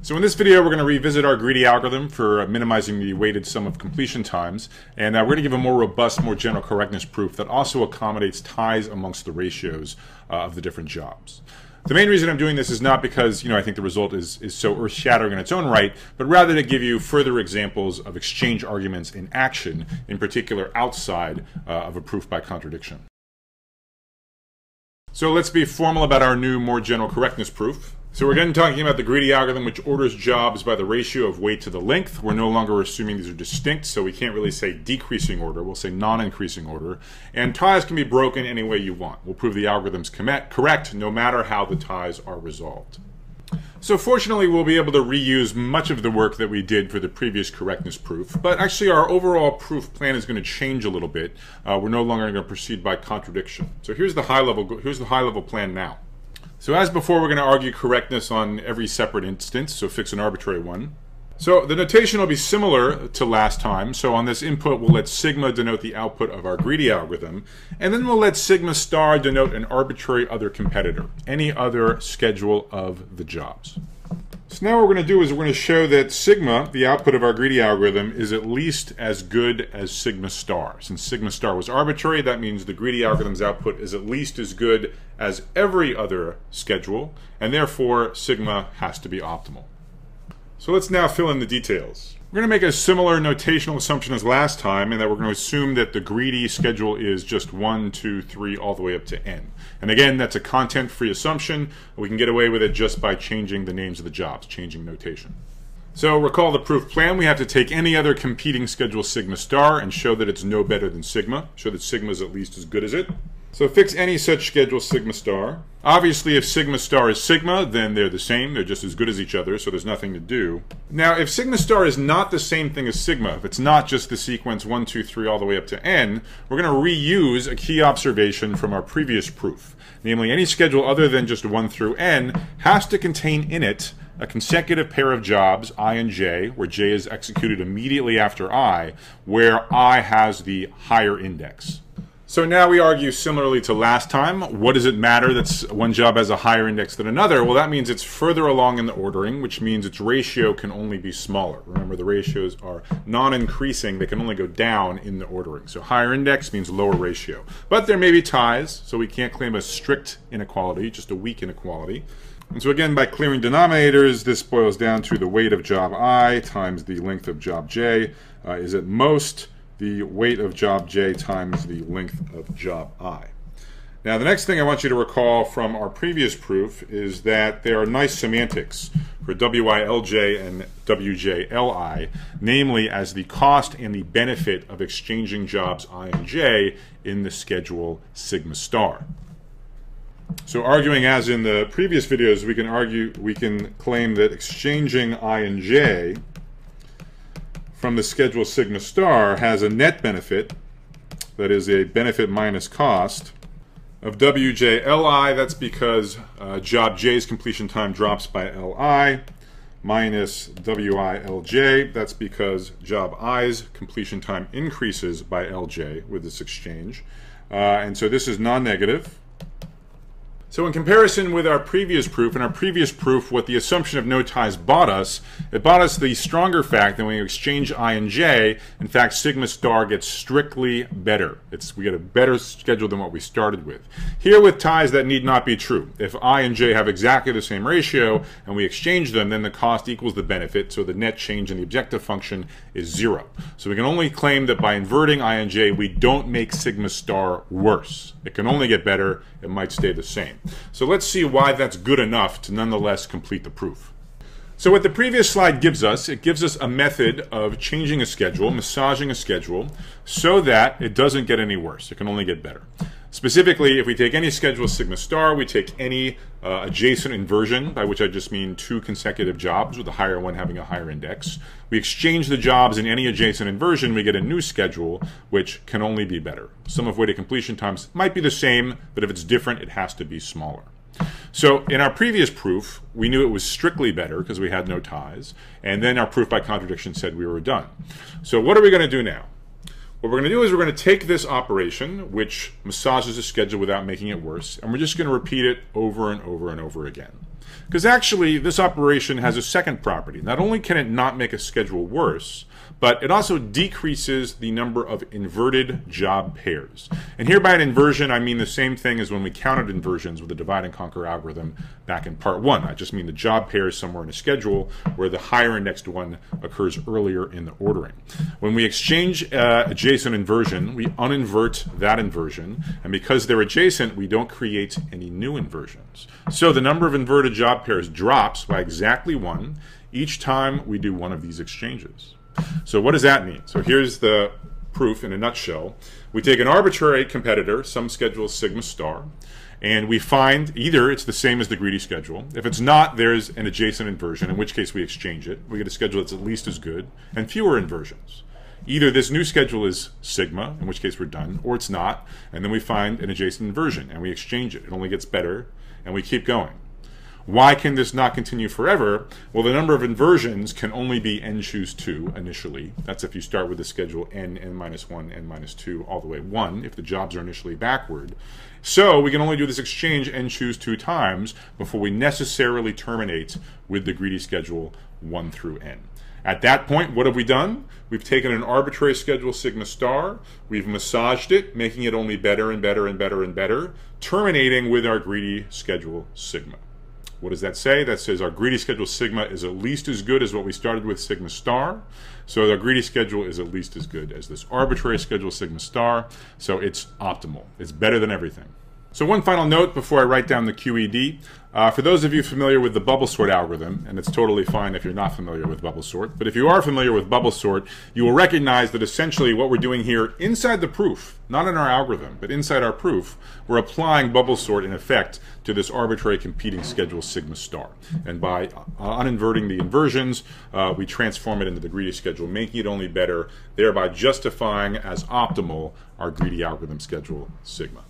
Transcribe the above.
So in this video, we're going to revisit our greedy algorithm for minimizing the weighted sum of completion times, and we're going to give a more robust, more general correctness proof that also accommodates ties amongst the ratios of the different jobs. The main reason I'm doing this is not because I think the result is so earth-shattering in its own right, but rather to give you further examples of exchange arguments in action, in particular outside of a proof by contradiction. So let's be formal about our new, more general correctness proof. So we're again talking about the greedy algorithm, which orders jobs by the ratio of weight to the length. We're no longer assuming these are distinct, so we can't really say decreasing order. We'll say non-increasing order. And ties can be broken any way you want. We'll prove the algorithm's correct no matter how the ties are resolved. So fortunately, we'll be able to reuse much of the work that we did for the previous correctness proof. But actually, our overall proof plan is going to change a little bit. We're no longer going to proceed by contradiction. So here's the high-level plan now. So as before, we're going to argue correctness on every separate instance, so fix an arbitrary one. So the notation will be similar to last time. So on this input, we'll let sigma denote the output of our greedy algorithm, and then we'll let sigma star denote an arbitrary other competitor, any other schedule of the jobs. So now what we're going to do is we're going to show that sigma, the output of our greedy algorithm, is at least as good as sigma star. Since sigma star was arbitrary, that means the greedy algorithm's output is at least as good as every other schedule, and therefore sigma has to be optimal. So let's now fill in the details. We're going to make a similar notational assumption as last time, in that we're going to assume that the greedy schedule is just 1, 2, 3, all the way up to n. And again, that's a content-free assumption. We can get away with it just by changing the names of the jobs, changing notation. So recall the proof plan. We have to take any other competing schedule sigma star and show that it's no better than sigma, show that sigma is at least as good as it. So fix any such schedule sigma star. Obviously, if sigma star is sigma, then they're the same. They're just as good as each other, so there's nothing to do. Now, if sigma star is not the same thing as sigma, if it's not just the sequence 1, 2, 3 all the way up to n, we're going to reuse a key observation from our previous proof. Namely, any schedule other than just 1 through n has to contain in it a consecutive pair of jobs, I and j, where j is executed immediately after I, where I has the higher index. So now we argue similarly to last time. What does it matter that one job has a higher index than another? Well, that means it's further along in the ordering, which means its ratio can only be smaller. Remember, the ratios are non-increasing. They can only go down in the ordering. So higher index means lower ratio. But there may be ties, so we can't claim a strict inequality, just a weak inequality. And so again, by clearing denominators, this boils down to the weight of job I times the length of job j is at most the weight of job j times the length of job I. Now, the next thing I want you to recall from our previous proof is that there are nice semantics for WILJ and WJLI, namely as the cost and the benefit of exchanging jobs I and j in the schedule sigma star. So arguing as in the previous videos, we can claim that exchanging I and j from the schedule sigma star has a net benefit, that is a benefit minus cost, of WJLI. That's because job j's completion time drops by Li, minus WILJ. That's because job i's completion time increases by Lj with this exchange. And so this is non-negative. So in comparison with our previous proof, what the assumption of no ties bought us, it bought us the stronger fact that when we exchange I and j, in fact, sigma star gets strictly better. We get a better schedule than what we started with. Here with ties, that need not be true. If I and j have exactly the same ratio and we exchange them, then the cost equals the benefit, so the net change in the objective function is 0. So we can only claim that by inverting I and j, we don't make sigma star worse. It can only get better. It might stay the same. So let's see why that's good enough to nonetheless complete the proof. So what the previous slide gives us, it gives us a method of changing a schedule, massaging a schedule, so that it doesn't get any worse. It can only get better. Specifically, if we take any schedule sigma star, we take any adjacent inversion, by which I just mean 2 consecutive jobs with the higher one having a higher index. We exchange the jobs in any adjacent inversion, we get a new schedule, which can only be better. Sum of weighted completion times might be the same, but if it's different, it has to be smaller. So in our previous proof, we knew it was strictly better because we had no ties, and then our proof by contradiction said we were done. So what are we going to do now? What we're going to do is we're going to take this operation, which massages the schedule without making it worse, and we're just going to repeat it over and over and over again. Because actually, this operation has a second property. Not only can it not make a schedule worse, but it also decreases the number of inverted job pairs. And here by an inversion, I mean the same thing as when we counted inversions with the divide and conquer algorithm back in part 1. I just mean the job pairs somewhere in a schedule where the higher indexed one occurs earlier in the ordering. When we exchange adjacent inversion, we uninvert that inversion, and because they're adjacent, we don't create any new inversions. So the number of inverted job pairs drops by exactly 1 each time we do one of these exchanges. So what does that mean? So here's the proof in a nutshell. We take an arbitrary competitor, some schedule sigma star, and we find either it's the same as the greedy schedule. If it's not, there's an adjacent inversion, in which case we exchange it. We get a schedule that's at least as good, and fewer inversions. Either this new schedule is sigma, in which case we're done, or it's not, and then we find an adjacent inversion, and we exchange it. It only gets better, and we keep going. Why can this not continue forever? Well, the number of inversions can only be n choose 2 initially. That's if you start with the schedule n, n-1, n-2, all the way 1, if the jobs are initially backward. So we can only do this exchange n choose 2 times before we necessarily terminate with the greedy schedule 1 through n. At that point, what have we done? We've taken an arbitrary schedule sigma star, we've massaged it, making it only better and better and better and better, terminating with our greedy schedule sigma. What does that say? That says our greedy schedule sigma is at least as good as what we started with sigma star. So our greedy schedule is at least as good as this arbitrary schedule sigma star. So it's optimal. It's better than everything. So one final note before I write down the QED. For those of you familiar with the bubble sort algorithm, and it's totally fine if you're not familiar with bubble sort, but if you are familiar with bubble sort, you will recognize that essentially what we're doing here inside the proof, not in our algorithm, but inside our proof, we're applying bubble sort in effect to this arbitrary competing schedule sigma star. And by uninverting the inversions, we transform it into the greedy schedule, making it only better, thereby justifying as optimal our greedy algorithm schedule sigma.